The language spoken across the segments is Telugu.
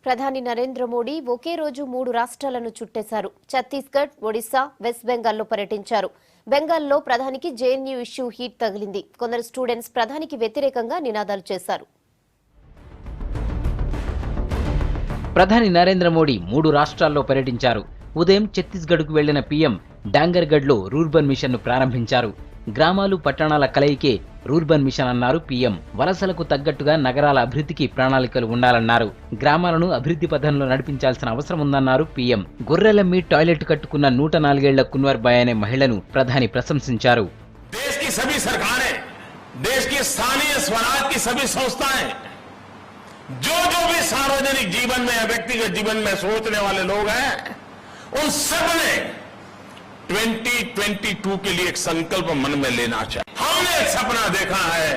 ప్రధాని నరేంద్ర మోడీ ఒకే రోజు 3 రాష్ట్రాలను చుట్టేశారు. ఛత్తీస్గఢ్, ఒడిశా, వెస్ట్ బెంగాల్లో పర్యటించారు. బెంగాల్లో ప్రధానికి జేఎన్యూ ఇష్యూ హీట్ తగిలింది. కొందరు స్టూడెంట్స్ ప్రధానికి వ్యతిరేకంగా నినాదాలు చేశారు. ప్రధాని నరేంద్ర మోడీ 3 రాష్ట్రాల్లో పర్యటించారు. ఉదయం ఛత్తీస్గఢ్కు వెళ్లిన పీఎం డాంగర్గఢ్లో రూర్బన్ మిషన్ను ప్రారంభించారు. గ్రామాలు పట్టణాల కలయికే రూర్బన్ మిషన్ అన్నారు పీఎం. వలసలకు తగ్గట్టుగా నగరాల అభివృద్ధికి ప్రణాళికలు ఉండాలన్నారు. గ్రామాలను అభివృద్ధి పథంలో నడిపించాల్సిన అవసరం ఉందన్నారు పీఎం. గొర్రెలమ్మి టాయిలెట్ కట్టుకున్న 104 ఏళ్ల కున్వర్ బాయ్ అనే మహిళను ప్రధాని ప్రశంసించారు. जो भी सार्वजनिक जीवन में या व्यक्तिगत जीवन में सोचने वाले लोग हैं, उन सब ने 2022 के लिए एक संकल्प मन में लेना चाहिए। हमने एक सपना देखा है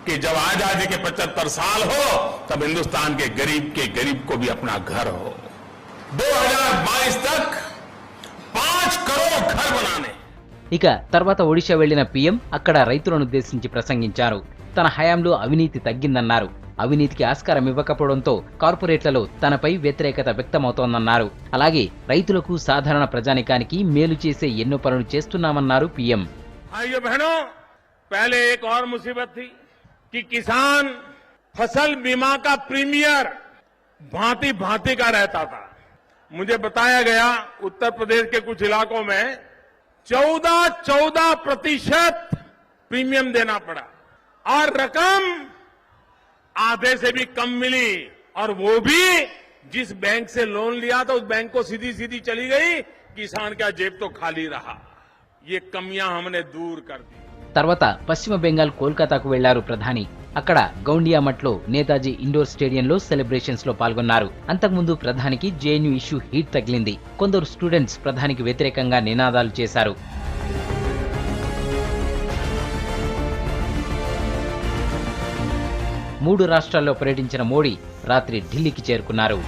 कि जब आजादी के 75 साल हो तब हिंदुस्तान के गरीब को भी अपना घर हो। 2022 तक 5 करोड़ घर बनाने। ఇక తర్వాత ఒడిశా వెళ్లిన పీఎం అక్కడ రైతులను ఉద్దేశించి ప్రసంగించారు. తన హయాంలో అవినీతి తగ్గిందన్నారు. అవినీతికి ఆస్కారం ఇవ్వకపోవడంతో కార్పొరేట్లలో తనపై వ్యతిరేకత వ్యక్తమవుతోందన్నారు. అలాగే రైతులకు సాధారణ ప్రజానికానికి మేలు చేసే ఎన్నో పనులు చేస్తున్నామన్నారు పీఎం. भाइयों बहनों, पहले एक और मुसीबत थी कि किसान फसल बीमा का प्रीमियर भांति भांति का रहता था। मुझे बताया गया उत्तर प्रदेश के कुछ इलाकों में 14% प्रीमियम देना पड़ा और रकम आधे से भी कम मिली, और वो भी जिस बैंक से लोन लिया था उस बैंक को सीधी सीधी चली गई, किसान का जेब तो खाली रहा। ये कमियां हमने दूर कर दी। తర్వాత పశ్చిమ బెంగాల్ కోల్కతాకు వెళ్లారు ప్రధాని. అక్కడ గౌండియామట్లో నేతాజీ ఇండోర్ స్టేడియంలో సెలబ్రేషన్స్ లో పాల్గొన్నారు. అంతకుముందు ప్రధానికి జేఎన్యూ ఇష్యూ హీట్ తగిలింది. కొందరు స్టూడెంట్స్ ప్రధానికి వ్యతిరేకంగా నినాదాలు చేశారు. 3 రాష్ట్రాల్లో పర్యటించిన మోడీ రాత్రి ఢిల్లీకి చేరుకున్నారు.